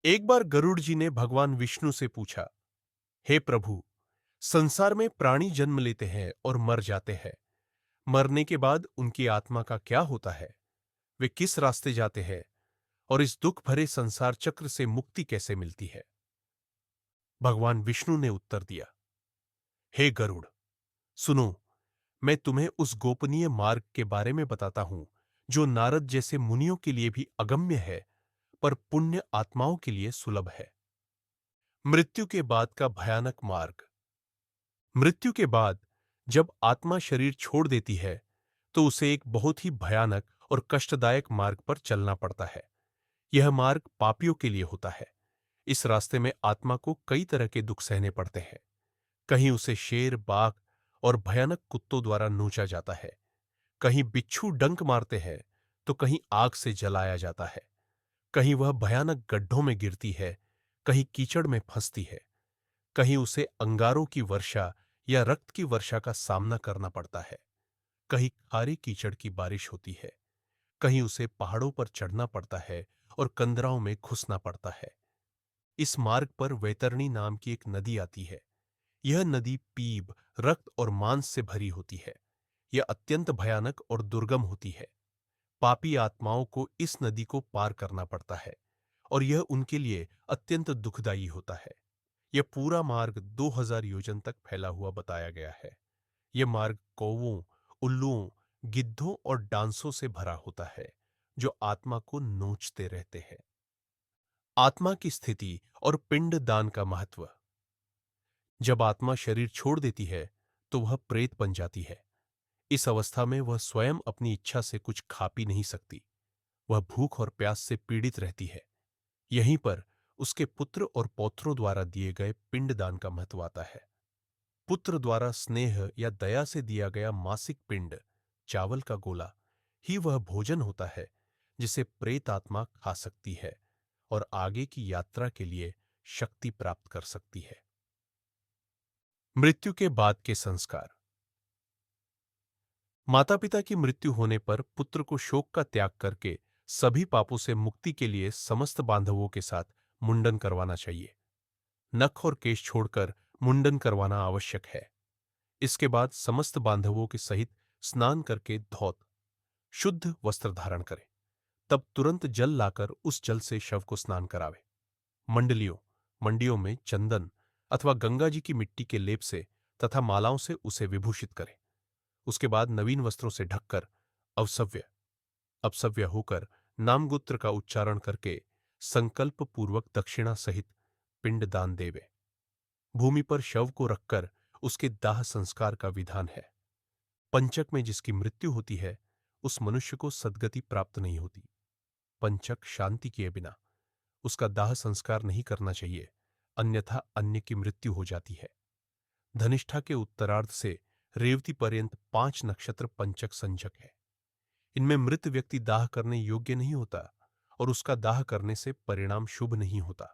एक बार गरुड़ जी ने भगवान विष्णु से पूछा, हे प्रभु, संसार में प्राणी जन्म लेते हैं और मर जाते हैं। मरने के बाद उनकी आत्मा का क्या होता है? वे किस रास्ते जाते हैं? और इस दुख भरे संसार चक्र से मुक्ति कैसे मिलती है? भगवान विष्णु ने उत्तर दिया, हे गरुड़, सुनो, मैं तुम्हें उस गोपनीय मार्ग के बारे में बताता हूं जो नारद जैसे मुनियों के लिए भी अगम्य है, पर पुण्य आत्माओं के लिए सुलभ है। मृत्यु के बाद का भयानक मार्ग। मृत्यु के बाद जब आत्मा शरीर छोड़ देती है तो उसे एक बहुत ही भयानक और कष्टदायक मार्ग पर चलना पड़ता है। यह मार्ग पापियों के लिए होता है। इस रास्ते में आत्मा को कई तरह के दुख सहने पड़ते हैं। कहीं उसे शेर, बाघ और भयानक कुत्तों द्वारा नोचा जाता है। कहीं बिच्छू डंक मारते हैं तो कहीं आग से जलाया जाता है। कहीं वह भयानक गड्ढों में गिरती है, कहीं कीचड़ में फंसती है। कहीं उसे अंगारों की वर्षा या रक्त की वर्षा का सामना करना पड़ता है। कहीं खारे कीचड़ की बारिश होती है। कहीं उसे पहाड़ों पर चढ़ना पड़ता है और कंदराओं में घुसना पड़ता है। इस मार्ग पर वैतरणी नाम की एक नदी आती है। यह नदी पीप, रक्त और मांस से भरी होती है। यह अत्यंत भयानक और दुर्गम होती है। पापी आत्माओं को इस नदी को पार करना पड़ता है और यह उनके लिए अत्यंत दुखदायी होता है। यह पूरा मार्ग 2000 योजन तक फैला हुआ बताया गया है। यह मार्ग कौवों, उल्लुओं, गिद्धों और डांसों से भरा होता है जो आत्मा को नोचते रहते हैं। आत्मा की स्थिति और पिंड दान का महत्व। जब आत्मा शरीर छोड़ देती है तो वह प्रेत बन जाती है। इस अवस्था में वह स्वयं अपनी इच्छा से कुछ खा पी नहीं सकती। वह भूख और प्यास से पीड़ित रहती है। यहीं पर उसके पुत्र और पौत्रों द्वारा दिए गए पिंडदान का महत्व आता है। पुत्र द्वारा स्नेह या दया से दिया गया मासिक पिंड, चावल का गोला, ही वह भोजन होता है जिसे प्रेत आत्मा खा सकती है और आगे की यात्रा के लिए शक्ति प्राप्त कर सकती है। मृत्यु के बाद के संस्कार। माता पिता की मृत्यु होने पर पुत्र को शोक का त्याग करके सभी पापों से मुक्ति के लिए समस्त बांधवों के साथ मुंडन करवाना चाहिए। नख और केश छोड़कर मुंडन करवाना आवश्यक है। इसके बाद समस्त बांधवों के सहित स्नान करके धौत, शुद्ध वस्त्र धारण करें। तब तुरंत जल लाकर उस जल से शव को स्नान करावे। मंडियों में चंदन अथवा गंगा जी की मिट्टी के लेप से तथा मालाओं से उसे विभूषित करें। उसके बाद नवीन वस्त्रों से ढककर अवसव्य अपसव्य होकर नामगोत्र का उच्चारण करके संकल्प पूर्वक दक्षिणा सहित पिंड दान देवे। भूमि पर शव को रखकर उसके दाह संस्कार का विधान है। पंचक में जिसकी मृत्यु होती है उस मनुष्य को सद्गति प्राप्त नहीं होती। पंचक शांति किए बिना उसका दाह संस्कार नहीं करना चाहिए, अन्यथा अन्य की मृत्यु हो जाती है। धनिष्ठा के उत्तरार्ध से रेवती पर्यंत 5 नक्षत्र पंचक संचक है। इनमें मृत व्यक्ति दाह करने योग्य नहीं होता और उसका दाह करने से परिणाम शुभ नहीं होता।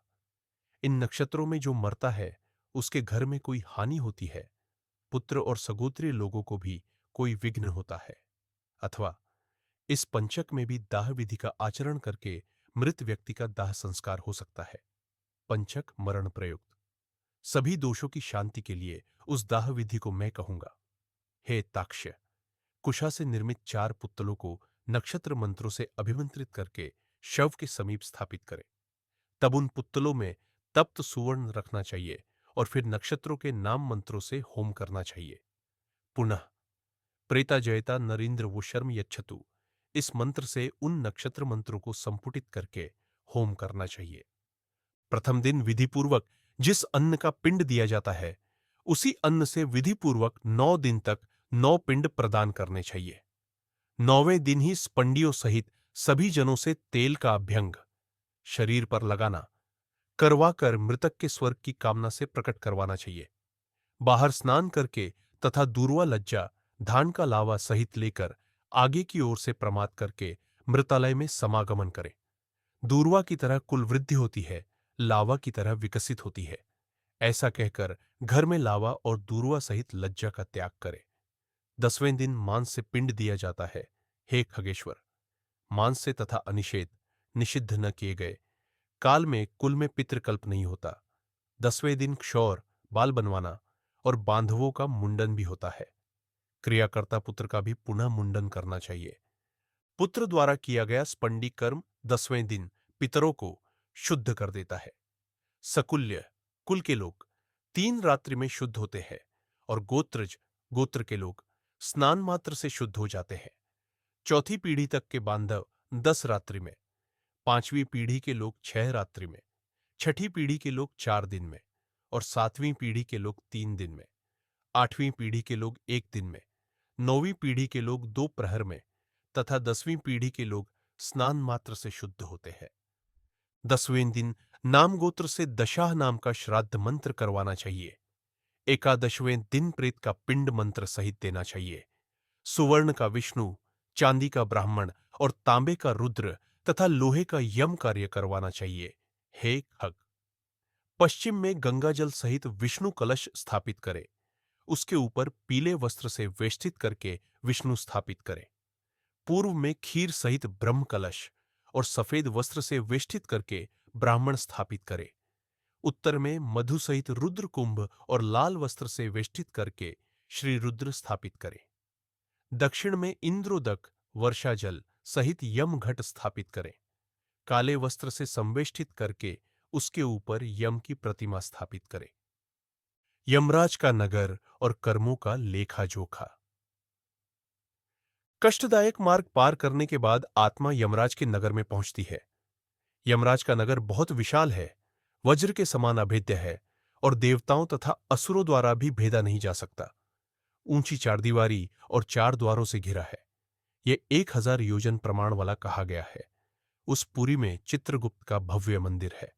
इन नक्षत्रों में जो मरता है उसके घर में कोई हानि होती है, पुत्र और सगोत्रीय लोगों को भी कोई विघ्न होता है। अथवा इस पंचक में भी दाह विधि का आचरण करके मृत व्यक्ति का दाह संस्कार हो सकता है। पंचक मरण प्रयुक्त। सभी दोषों की शांति के लिए उस दाह विधि को मैं कहूंगा। हे ताक्ष्य, कुशा से निर्मित 4 पुतलों को नक्षत्र मंत्रों से अभिमंत्रित करके शव के समीप स्थापित करें। तब उन पुतलों में तप्त सुवर्ण रखना चाहिए और फिर नक्षत्रों के नाम मंत्रों से होम करना चाहिए। पुनः प्रेता जयता नरेंद्र वो शर्म यच्छतु, इस मंत्र से उन नक्षत्र मंत्रों को संपुटित करके होम करना चाहिए। प्रथम दिन विधिपूर्वक जिस अन्न का पिंड दिया जाता है उसी अन्न से विधिपूर्वक 9 दिन तक 9 पिंड प्रदान करने चाहिए। 9वें दिन ही स्पंडियों सहित सभी जनों से तेल का अभ्यंग शरीर पर लगाना करवा कर मृतक के स्वर्ग की कामना से प्रकट करवाना चाहिए। बाहर स्नान करके तथा दूर्वा लज्जा धान का लावा सहित लेकर आगे की ओर से प्रमाद करके मृतालय में समागमन करें। दूर्वा की तरह कुल वृद्धि होती है, लावा की तरह विकसित होती है। ऐसा कहकर घर में लावा और दूर्वा सहित लज्जा का त्याग करे। 10वें दिन मांस से पिंड दिया जाता है। हे खगेश्वर, मांस से तथा अनिषेध निषिद्ध न किए गए काल में कुल में पितृकल्प नहीं होता। 10वें दिन क्षौर, बाल बनवाना और बांधवों का मुंडन भी होता है। क्रियाकर्ता पुत्र का भी पुनः मुंडन करना चाहिए। पुत्र द्वारा किया गया स्पंडी कर्म 10वें दिन पितरों को शुद्ध कर देता है। सकुल्य कुल के लोग 3 रात्रि में शुद्ध होते हैं और गोत्रज गोत्र के लोग स्नान मात्र से शुद्ध हो जाते हैं। चौथी पीढ़ी तक के बांधव 10 रात्रि में, 5वीं पीढ़ी के लोग 6 रात्रि में, छठी पीढ़ी के लोग 4 दिन में और 7वीं पीढ़ी के लोग 3 दिन में, 8वीं पीढ़ी के लोग 1 दिन में, 9वीं पीढ़ी के लोग 2 प्रहर में तथा 10वीं पीढ़ी के लोग स्नान मात्र से शुद्ध होते हैं। 10वें दिन नाम गोत्र से दशाह नाम का श्राद्ध मंत्र करवाना चाहिए। 11वें दिन प्रेत का पिंड मंत्र सहित देना चाहिए। सुवर्ण का विष्णु, चांदी का ब्राह्मण और तांबे का रुद्र तथा लोहे का यम कार्य करवाना चाहिए। हे खग, पश्चिम में गंगाजल सहित विष्णु कलश स्थापित करें। उसके ऊपर पीले वस्त्र से वेष्टित करके विष्णु स्थापित करें। पूर्व में खीर सहित ब्रह्म कलश और सफेद वस्त्र से वेष्टित करके ब्राह्मण स्थापित करें। उत्तर में मधु सहित रुद्र कुंभ और लाल वस्त्र से वेष्टित करके श्री रुद्र स्थापित करें। दक्षिण में इंद्रोदक वर्षा जल सहित यम घट स्थापित करें। काले वस्त्र से संवेष्टित करके उसके ऊपर यम की प्रतिमा स्थापित करें। यमराज का नगर और कर्मों का लेखा जोखा। कष्टदायक मार्ग पार करने के बाद आत्मा यमराज के नगर में पहुंचती है। यमराज का नगर बहुत विशाल है, वज्र के समान अभेद्य है और देवताओं तथा असुरों द्वारा भी भेदा नहीं जा सकता। ऊंची चारदीवारी और 4 द्वारों से घिरा है। यह 1000 योजन प्रमाण वाला कहा गया है। उस पुरी में चित्रगुप्त का भव्य मंदिर है,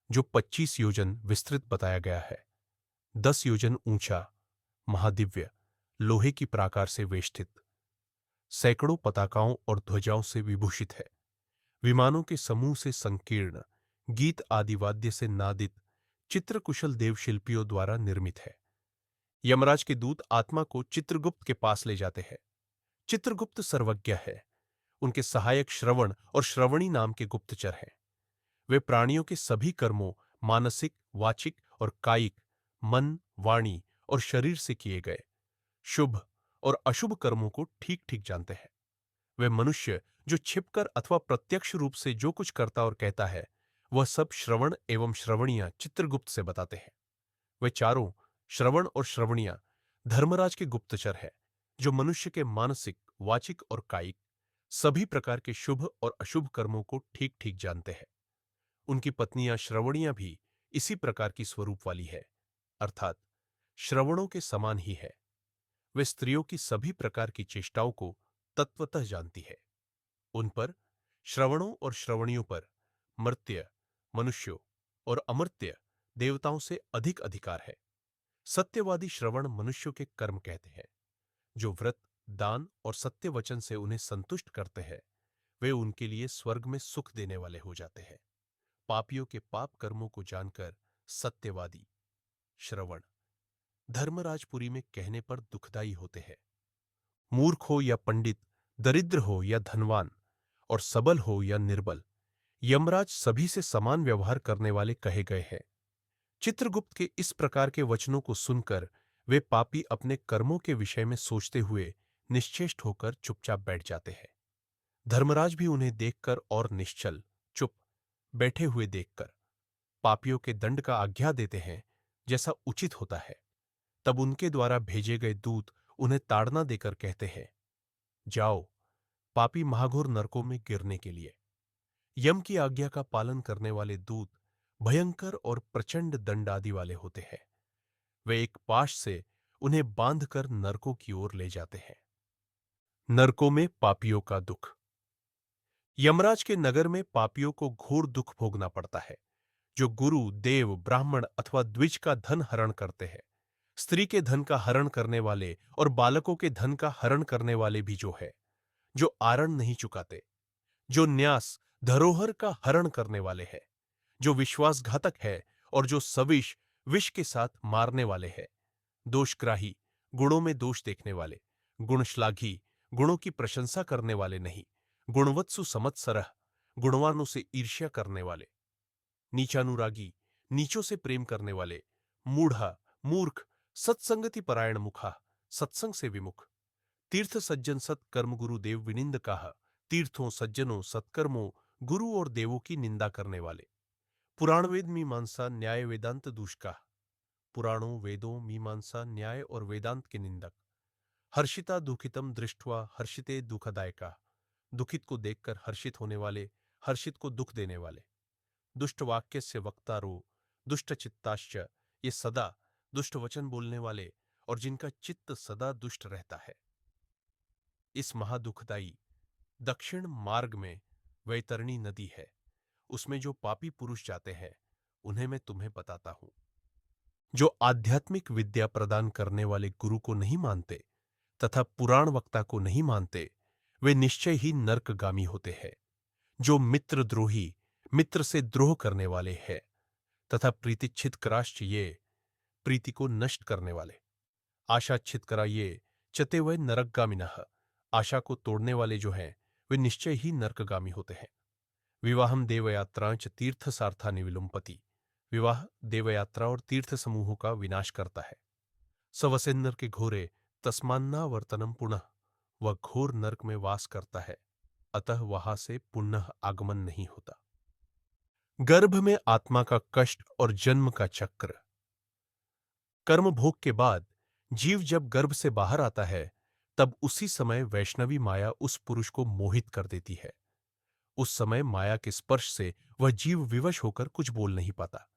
जो 25 योजन विस्तृत बताया गया है। 10 योजन ऊंचा, महादिव्य, लोहे की प्राकार से वेष्टित, सैकड़ों पताकाओं और ध्वजाओं से विभूषित है। विमानों के समूह से संकीर्ण, गीत आदि वाद्य से नादित, चित्रकुशल देवशिल्पियों द्वारा निर्मित है। यमराज के दूत आत्मा को चित्रगुप्त के पास ले जाते हैं। चित्रगुप्त सर्वज्ञ है। उनके सहायक श्रवण और श्रवणी नाम के गुप्तचर हैं। वे प्राणियों के सभी कर्मों, मानसिक, वाचिक और कायिक, मन, वाणी और शरीर से किए गए शुभ और अशुभ कर्मों को ठीक ठीक जानते हैं। वे मनुष्य जो छिपकर अथवा प्रत्यक्ष रूप से जो कुछ करता और कहता है, वह सब श्रवण एवं श्रवणियां चित्रगुप्त से बताते हैं। वे चारों श्रवण और श्रवणियां धर्मराज के गुप्तचर है, जो मनुष्य के मानसिक, वाचिक और कायिक सभी प्रकार के शुभ और अशुभ कर्मों को ठीक ठीक जानते हैं। उनकी पत्नियां श्रवणियां भी इसी प्रकार की स्वरूप वाली है, अर्थात श्रवणों के समान ही है। वे स्त्रियों की सभी प्रकार की चेष्टाओं को तत्वतः जानती है। उन पर, श्रवणों और श्रवणियों पर, मर्त्य, मनुष्यों और अमर्त्य देवताओं से अधिक अधिकार है। सत्यवादी श्रवण मनुष्यों के कर्म कहते हैं। जो व्रत, दान और सत्य वचन से उन्हें संतुष्ट करते हैं, वे उनके लिए स्वर्ग में सुख देने वाले हो जाते हैं। पापियों के पाप कर्मों को जानकर सत्यवादी श्रवण धर्मराजपुरी में कहने पर दुखदाई होते हैं। मूर्ख हो या पंडित, दरिद्र हो या धनवान और सबल हो या निर्बल, यमराज सभी से समान व्यवहार करने वाले कहे गए हैं। चित्रगुप्त के इस प्रकार के वचनों को सुनकर वे पापी अपने कर्मों के विषय में सोचते हुए निश्चेष्ट होकर चुपचाप बैठ जाते हैं। धर्मराज भी उन्हें देखकर और निश्चल, चुप बैठे हुए देखकर पापियों के दंड का आज्ञा देते हैं, जैसा उचित होता है। तब उनके द्वारा भेजे गए दूत उन्हें ताड़ना देकर कहते हैं, जाओ, पापी महाघोर नरकों में गिरने के लिए। यम की आज्ञा का पालन करने वाले दूत भयंकर और प्रचंड दंड आदि वाले होते हैं। वे एक पाश से उन्हें बांधकर नरकों की ओर ले जाते हैं। नरकों में पापियों का दुख। यमराज के नगर में पापियों को घोर दुख भोगना पड़ता है, जो गुरु, देव, ब्राह्मण अथवा द्विज का धन हरण करते हैं। स्त्री के धन का हरण करने वाले और बालकों के धन का हरण करने वाले भी जो है, जो आरण नहीं चुकाते, जो न्यास, धरोहर का हरण करने वाले हैं, जो विश्वासघातक है और जो सविश, विष के साथ मारने वाले हैं, दोषग्राही, गुणों में दोष देखने वाले, गुणश्लाघी, गुणों की प्रशंसा करने वाले नहीं, गुणवत्सु समत्सरः, गुणवानों से ईर्ष्या करने वाले, नीचानुरागी, नीचों से प्रेम करने वाले, मूढ़ा, मूर्ख, सत्संगति परायण मुखा, सत्संग से विमुख, तीर्थ सज्जन सत कर्म गुरु देव विनिंद काह, तीर्थों सज्जनों सत्कर्मों गुरु और देवों की निंदा करने वाले, पुराण वेद मीमांसा न्याय वेदांत दुष्का, पुराणों वेदों मीमांसा न्याय और वेदांत के निंदक, हर्षिता दुखितम दृष्टवा हर्षिते दुखदायका, दुखित को देखकर हर्षित होने वाले, हर्षित को दुख देने वाले, दुष्ट वाक्य से वक्तारो, दुष्ट चित्ताश्च, ये सदा दुष्ट वचन बोलने वाले और जिनका चित्त सदा दुष्ट रहता है। इस महादुखदाई दक्षिण मार्ग में वैतरणी नदी है, उसमें जो पापी पुरुष जाते हैं उन्हें मैं तुम्हें बताता हूं। जो आध्यात्मिक विद्या प्रदान करने वाले गुरु को नहीं मानते तथा पुराण वक्ता को नहीं मानते, वे निश्चय ही नरकगामी होते हैं। जो मित्रद्रोही, मित्र से द्रोह करने वाले हैं तथा प्रीतिच्छित कराश्च, ये प्रीति को नष्ट करने वाले, आशाच्छित करा, ये चते हुए नरकगामिनः, आशा को तोड़ने वाले जो हैं वे निश्चय ही नरकगामी होते हैं। विवाहम देवयात्रांच तीर्थ सार्थानि विलुम्पति, विवाह देवयात्रा और तीर्थ समूहों का विनाश करता है। सवसेन्नर के घोरे तस्मान्ना वर्तनम पुनः, वह घोर नरक में वास करता है, अतः वहां से पुनः आगमन नहीं होता। गर्भ में आत्मा का कष्ट और जन्म का चक्र। कर्म भोग के बाद जीव जब गर्भ से बाहर आता है, तब उसी समय वैष्णवी माया उस पुरुष को मोहित कर देती है। उस समय माया के स्पर्श से वह जीव विवश होकर कुछ बोल नहीं पाता।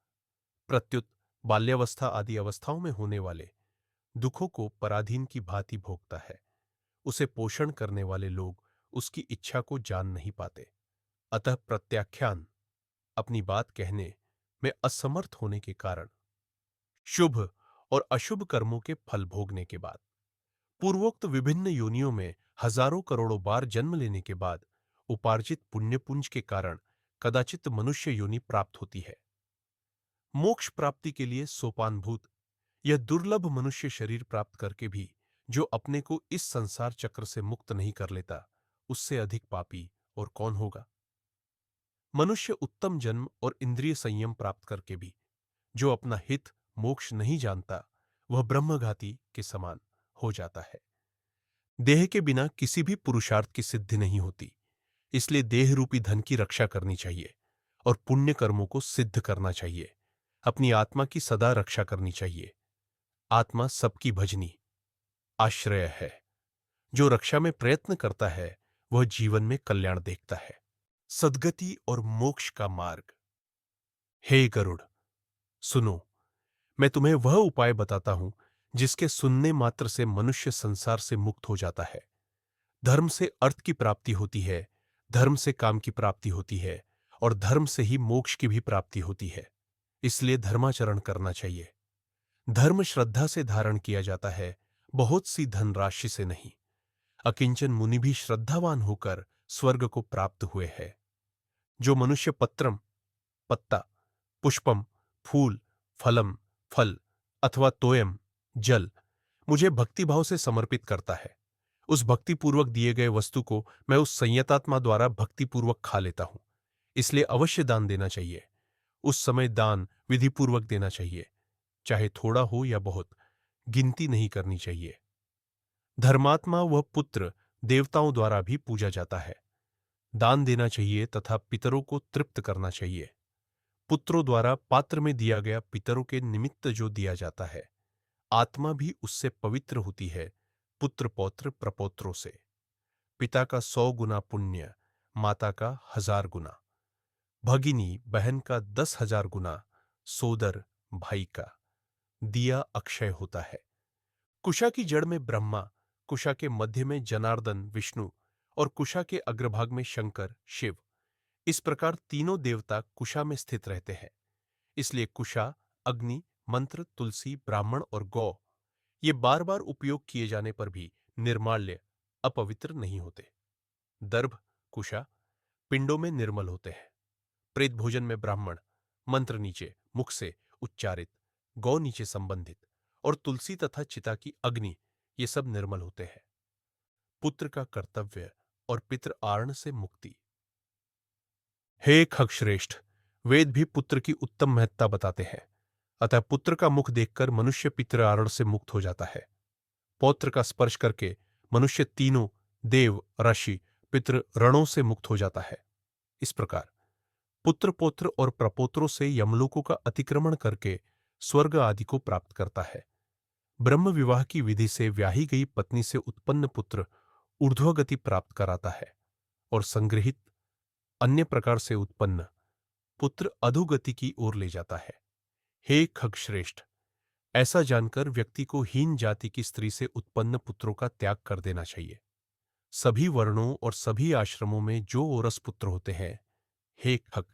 प्रत्युत बाल्यावस्था आदि अवस्थाओं में होने वाले दुखों को पराधीन की भांति भोगता है। उसे पोषण करने वाले लोग उसकी इच्छा को जान नहीं पाते। अतः प्रत्याख्यान, अपनी बात कहने में असमर्थ होने के कारण, शुभ और अशुभ कर्मों के फल भोगने के बाद, पूर्वोक्त विभिन्न योनियों में हजारों करोड़ों बार जन्म लेने के बाद उपार्जित पुण्यपुंज के कारण कदाचित मनुष्य योनि प्राप्त होती है। मोक्ष प्राप्ति के लिए सोपानभूत यह दुर्लभ मनुष्य शरीर प्राप्त करके भी जो अपने को इस संसार चक्र से मुक्त नहीं कर लेता, उससे अधिक पापी और कौन होगा। मनुष्य उत्तम जन्म और इंद्रिय संयम प्राप्त करके भी जो अपना हित मोक्ष नहीं जानता, वह ब्रह्मघाती के समान हो जाता है। देह के बिना किसी भी पुरुषार्थ की सिद्धि नहीं होती, इसलिए देह रूपी धन की रक्षा करनी चाहिए और पुण्य कर्मों को सिद्ध करना चाहिए। अपनी आत्मा की सदा रक्षा करनी चाहिए। आत्मा सबकी भजनी आश्रय है। जो रक्षा में प्रयत्न करता है वह जीवन में कल्याण देखता है। सद्गति और मोक्ष का मार्ग। हे गरुड़, सुनो, मैं तुम्हें वह उपाय बताता हूं जिसके सुनने मात्र से मनुष्य संसार से मुक्त हो जाता है। धर्म से अर्थ की प्राप्ति होती है, धर्म से काम की प्राप्ति होती है और धर्म से ही मोक्ष की भी प्राप्ति होती है। इसलिए धर्माचरण करना चाहिए। धर्म श्रद्धा से धारण किया जाता है, बहुत सी धनराशि से नहीं। अकिंचन मुनि भी श्रद्धावान होकर स्वर्ग को प्राप्त हुए हैं। जो मनुष्य पत्रम, पत्ता, पुष्पम, फूल, फलम, फल अथवा तोयम, जल मुझे भक्तिभाव से समर्पित करता है, उस भक्तिपूर्वक दिए गए वस्तु को मैं उस संयतात्मा द्वारा भक्तिपूर्वक खा लेता हूं। इसलिए अवश्य दान देना चाहिए। उस समय दान विधिपूर्वक देना चाहिए, चाहे थोड़ा हो या बहुत, गिनती नहीं करनी चाहिए। धर्मात्मा वह पुत्र देवताओं द्वारा भी पूजा जाता है। दान देना चाहिए तथा पितरों को तृप्त करना चाहिए। पुत्रों द्वारा पात्र में दिया गया पितरों के निमित्त जो दिया जाता है, आत्मा भी उससे पवित्र होती है, पुत्र पौत्र प्रपौत्रों से। पिता का 100 गुना पुण्य, माता का 1000 गुना, भगिनी बहन का 10,000 गुना, सोदर भाई का दिया अक्षय होता है। कुशा की जड़ में ब्रह्मा, कुशा के मध्य में जनार्दन विष्णु और कुशा के अग्रभाग में शंकर शिव, इस प्रकार तीनों देवता कुशा में स्थित रहते हैं। इसलिए कुशा, अग्नि, मंत्र, तुलसी, ब्राह्मण और गौ ये बार बार उपयोग किए जाने पर भी निर्माल्य, अपवित्र नहीं होते। दर्भ, कुशा पिंडों में निर्मल होते हैं। प्रेत भोजन में ब्राह्मण, मंत्र नीचे मुख से उच्चारित, गौ नीचे संबंधित और तुलसी तथा चिता की अग्नि, ये सब निर्मल होते हैं। पुत्र का कर्तव्य और पितृ आर्ण से मुक्ति। हे खगश्रेष्ठ, वेद भी पुत्र की उत्तम महत्ता बताते हैं। अतः पुत्र का मुख देखकर मनुष्य पितृआरण से मुक्त हो जाता है। पौत्र का स्पर्श करके मनुष्य तीनों देव, ऋषि, पितृ रणों से मुक्त हो जाता है। इस प्रकार पुत्र, पौत्र और प्रपौत्रों से यमलोकों का अतिक्रमण करके स्वर्ग आदि को प्राप्त करता है। ब्रह्म विवाह की विधि से व्याही गई पत्नी से उत्पन्न पुत्र ऊर्ध्वगति प्राप्त कराता है और संग्रहित अन्य प्रकार से उत्पन्न पुत्र अधोगति की ओर ले जाता है। हे खगश्रेष्ठ, ऐसा जानकर व्यक्ति को हीन जाति की स्त्री से उत्पन्न पुत्रों का त्याग कर देना चाहिए। सभी वर्णों और सभी आश्रमों में जो ओरस पुत्र होते हैं, हे खग,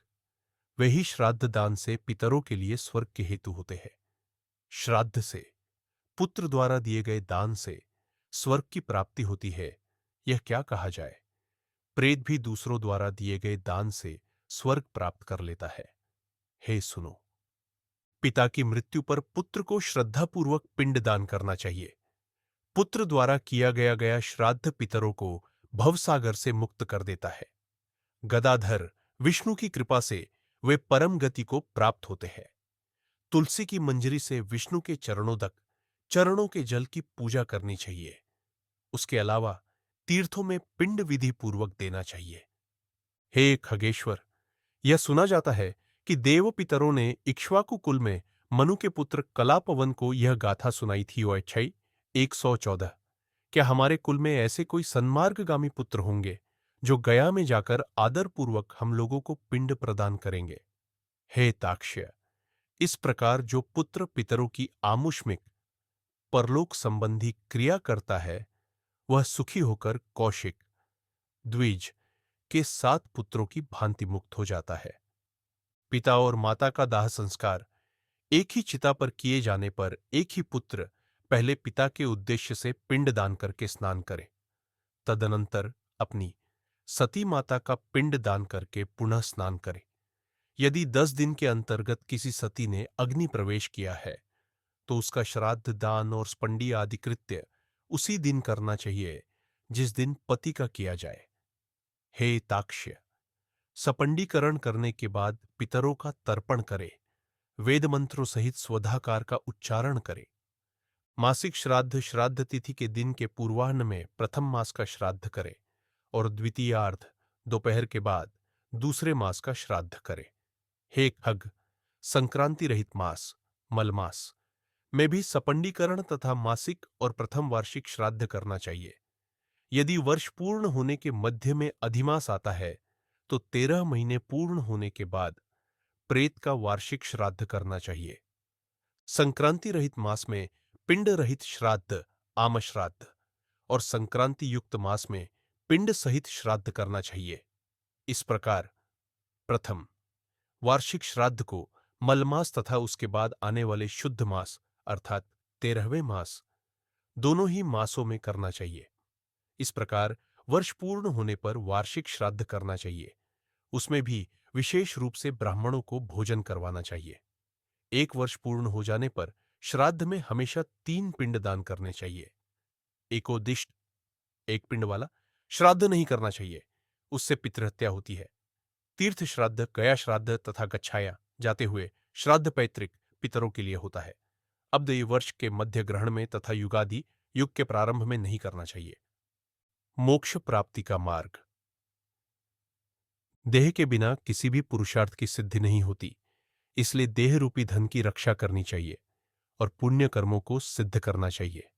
वे ही श्राद्ध दान से पितरों के लिए स्वर्ग के हेतु होते हैं। श्राद्ध से, पुत्र द्वारा दिए गए दान से स्वर्ग की प्राप्ति होती है, यह क्या कहा जाए। प्रेत भी दूसरों द्वारा दिए गए दान से स्वर्ग प्राप्त कर लेता है। हे सुनो, पिता की मृत्यु पर पुत्र को श्रद्धापूर्वक पिंड दान करना चाहिए। पुत्र द्वारा किया गया श्राद्ध पितरों को भवसागर से मुक्त कर देता है। गदाधर विष्णु की कृपा से वे परम गति को प्राप्त होते हैं। तुलसी की मंजरी से विष्णु के चरणों तक चरणों के जल की पूजा करनी चाहिए। उसके अलावा तीर्थों में पिंड विधि पूर्वक देना चाहिए। हे खगेश्वर, यह सुना जाता है कि देव पितरों ने इक्ष्वाकु कुल में मनु के पुत्र कलापवन को यह गाथा सुनाई थी। ओ अच्छाई 114। क्या हमारे कुल में ऐसे कोई सन्मार्गगामी पुत्र होंगे जो गया में जाकर आदरपूर्वक हम लोगों को पिंड प्रदान करेंगे। हे ताक्ष्य, इस प्रकार जो पुत्र पितरों की आमुष्मिक परलोक संबंधी क्रिया करता है, वह सुखी होकर कौशिक, द्विज के 7 पुत्रों की भांति मुक्त हो जाता है। पिता और माता का दाह संस्कार एक ही चिता पर किए जाने पर एक ही पुत्र पहले पिता के उद्देश्य से पिंड दान करके स्नान करे, तदनंतर अपनी सती माता का पिंड दान करके पुनः स्नान करे। यदि 10 दिन के अंतर्गत किसी सती ने अग्नि प्रवेश किया है, तो उसका श्राद्ध, दान और स्पंडी आदि कृत्य उसी दिन करना चाहिए जिस दिन पति का किया जाए। हे ताक्ष्य, सपंडीकरण करने के बाद पितरों का तर्पण करे, वेद मंत्रों सहित स्वधाकार का उच्चारण करे। मासिक श्राद्ध श्राद्ध तिथि के दिन के पूर्वाह्न में प्रथम मास का श्राद्ध करे और द्वितीयार्ध दोपहर के बाद दूसरे मास का श्राद्ध करे। हे खग, संक्रांति रहित मास, मलमास में भी सपंडीकरण तथा मासिक और प्रथम वार्षिक श्राद्ध करना चाहिए। यदि वर्ष पूर्ण होने के मध्य में अधिमास आता है, तो 13 महीने पूर्ण होने के बाद प्रेत का वार्षिक श्राद्ध करना चाहिए। संक्रांति रहित मास में पिंड रहित श्राद्ध, आम श्राद्ध, और संक्रांति युक्त मास में पिंड सहित श्राद्ध करना चाहिए। इस प्रकार प्रथम वार्षिक श्राद्ध को मलमास तथा उसके बाद आने वाले शुद्ध मास अर्थात 13वें मास, दोनों ही मासों में करना चाहिए। इस प्रकार वर्ष पूर्ण होने पर वार्षिक श्राद्ध करना चाहिए। उसमें भी विशेष रूप से ब्राह्मणों को भोजन करवाना चाहिए। 1 वर्ष पूर्ण हो जाने पर श्राद्ध में हमेशा 3 पिंड दान करने चाहिए। एकोदिष्ट, 1 पिंड वाला श्राद्ध नहीं करना चाहिए, उससे पितृहत्या होती है। तीर्थ श्राद्ध, गया श्राद्ध तथा गच्छाया जाते हुए श्राद्ध पैतृक पितरों के लिए होता है। अब्दयी वर्ष के मध्य ग्रहण में तथा युगादि युग के प्रारंभ में नहीं करना चाहिए। मोक्ष प्राप्ति का मार्ग। देह के बिना किसी भी पुरुषार्थ की सिद्धि नहीं होती, इसलिए देह रूपी धन की रक्षा करनी चाहिए और पुण्य कर्मों को सिद्ध करना चाहिए।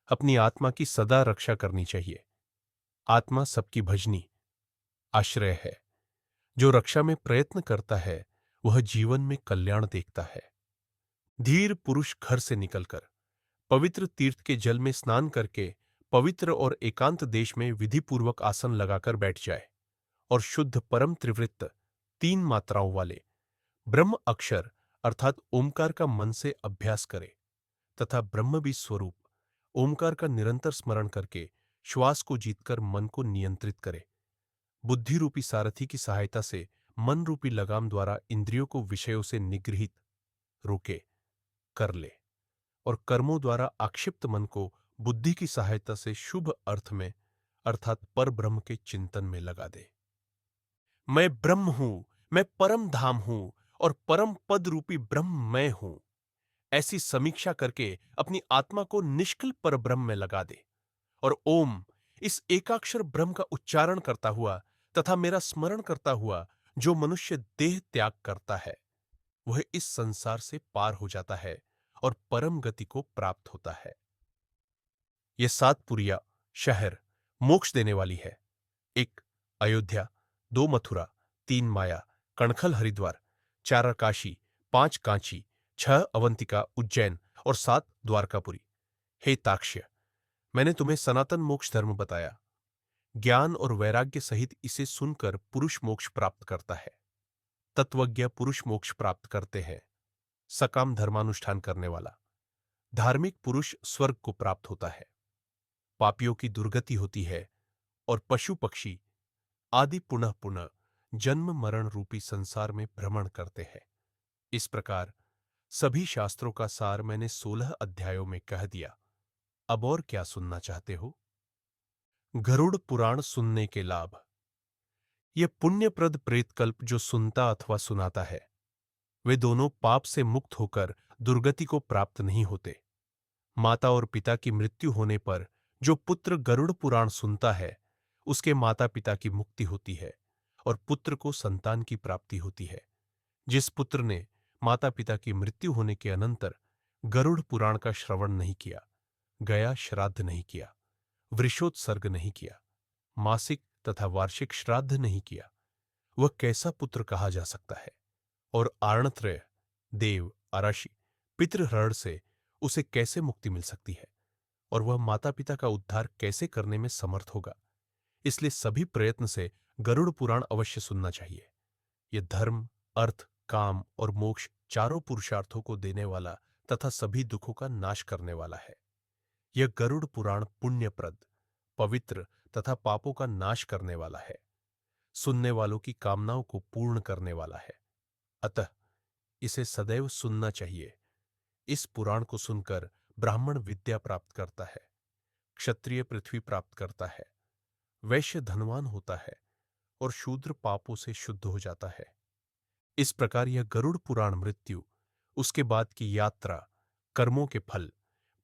अपनी आत्मा की सदा रक्षा करनी चाहिए। आत्मा सबकी भजनी आश्रय है। जो रक्षा में प्रयत्न करता है, वह जीवन में कल्याण देखता है। धीर पुरुष घर से निकलकर पवित्र तीर्थ के जल में स्नान करके पवित्र और एकांत देश में विधिपूर्वक आसन लगाकर बैठ जाए और शुद्ध परम त्रिवृत्त 3 मात्राओं वाले ब्रह्म अक्षर अर्थात ओमकार का मन से अभ्यास करे तथा ब्रह्म भी स्वरूप ओमकार का निरंतर स्मरण करके श्वास को जीतकर मन को नियंत्रित करे। बुद्धि रूपी सारथी की सहायता से मन रूपी लगाम द्वारा इंद्रियों को विषयों से निगृहित रोके कर ले और कर्मों द्वारा आक्षिप्त मन को बुद्धि की सहायता से शुभ अर्थ में अर्थात पर ब्रह्म के चिंतन में लगा दे। मैं ब्रह्म हूं, मैं परम धाम हूं और परम पद रूपी ब्रह्म मैं हूं। ऐसी समीक्षा करके अपनी आत्मा को निष्कल पर ब्रह्म में लगा दे और ओम इस एकाक्षर ब्रह्म का उच्चारण करता हुआ तथा मेरा स्मरण करता हुआ जो मनुष्य देह त्याग करता है वह इस संसार से पार हो जाता है और परम गति को प्राप्त होता है। यह 7 पुरिया शहर मोक्ष देने वाली है। 1 अयोध्या, 2 मथुरा, 3 माया, कणखल हरिद्वार, 4 काशी, 5 कांची, 6 अवंतिका उज्जैन और 7 द्वारकापुरी। हे ताक्ष्य, मैंने तुम्हें सनातन मोक्ष धर्म बताया। ज्ञान और वैराग्य सहित इसे सुनकर पुरुष मोक्ष प्राप्त करता है। तत्वज्ञ पुरुष मोक्ष प्राप्त करते हैं। सकाम धर्मानुष्ठान करने वाला धार्मिक पुरुष स्वर्ग को प्राप्त होता है। पापियों की दुर्गति होती है और पशु पक्षी आदि पुनः पुनः जन्म मरण रूपी संसार में भ्रमण करते हैं। इस प्रकार सभी शास्त्रों का सार मैंने 16 अध्यायों में कह दिया। अब और क्या सुनना चाहते हो? गरुड़ पुराण सुनने के लाभ। यह पुण्यप्रद प्रेतकल्प जो सुनता अथवा सुनाता है वे दोनों पाप से मुक्त होकर दुर्गति को प्राप्त नहीं होते। माता और पिता की मृत्यु होने पर जो पुत्र गरुड़ पुराण सुनता है उसके माता पिता की मुक्ति होती है और पुत्र को संतान की प्राप्ति होती है। जिस पुत्र ने माता पिता की मृत्यु होने के अनंतर गरुड़ पुराण का श्रवण नहीं किया, गया श्राद्ध नहीं किया, वृषोत्सर्ग नहीं किया, मासिक तथा वार्षिक श्राद्ध नहीं किया, वह कैसा पुत्र कहा जा सकता है? और आर्णत्रय, देव, अराशि, पितृहृण से उसे कैसे मुक्ति मिल सकती है और वह माता पिता का उद्धार कैसे करने में समर्थ होगा? इसलिए सभी प्रयत्न से गरुड़ पुराण अवश्य सुनना चाहिए। यह धर्म, अर्थ, काम और मोक्ष चारों पुरुषार्थों को देने वाला तथा सभी दुखों का नाश करने वाला है। यह गरुड़ पुराण पुण्यप्रद, पवित्र तथा पापों का नाश करने वाला है। सुनने वालों की कामनाओं को पूर्ण करने वाला है। अतः इसे सदैव सुनना चाहिए। इस पुराण को सुनकर ब्राह्मण विद्या प्राप्त करता है, क्षत्रिय पृथ्वी प्राप्त करता है, वैश्य धनवान होता है और शूद्र पापों से शुद्ध हो जाता है। इस प्रकार यह गरुड़ पुराण मृत्यु, उसके बाद की यात्रा, कर्मों के फल,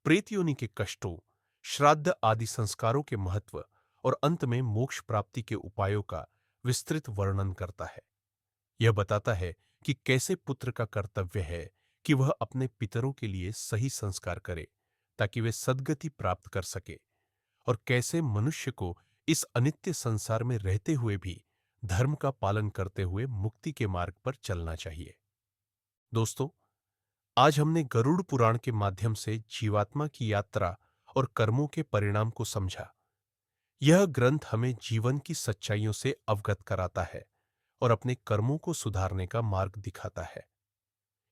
प्रेत योनि के कष्टों, श्राद्ध आदि संस्कारों के महत्व और अंत में मोक्ष प्राप्ति के उपायों का विस्तृत वर्णन करता है। यह बताता है कि कैसे पुत्र का कर्तव्य है कि वह अपने पितरों के लिए सही संस्कार करे ताकि वे सद्गति प्राप्त कर सके और कैसे मनुष्य को इस अनित्य संसार में रहते हुए भी धर्म का पालन करते हुए मुक्ति के मार्ग पर चलना चाहिए। दोस्तों, आज हमने गरुड़ पुराण के माध्यम से जीवात्मा की यात्रा और कर्मों के परिणाम को समझा। यह ग्रंथ हमें जीवन की सच्चाइयों से अवगत कराता है और अपने कर्मों को सुधारने का मार्ग दिखाता है।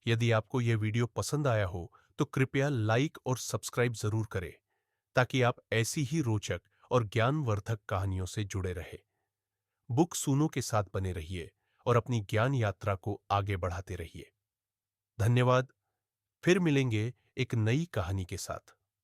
यदि आपको यह वीडियो पसंद आया हो तो कृपया लाइक और सब्सक्राइब जरूर करें ताकि आप ऐसी ही रोचक और ज्ञानवर्धक कहानियों से जुड़े रहे। बुक सूनो के साथ बने रहिए और अपनी ज्ञान यात्रा को आगे बढ़ाते रहिए। धन्यवाद। फिर मिलेंगे एक नई कहानी के साथ।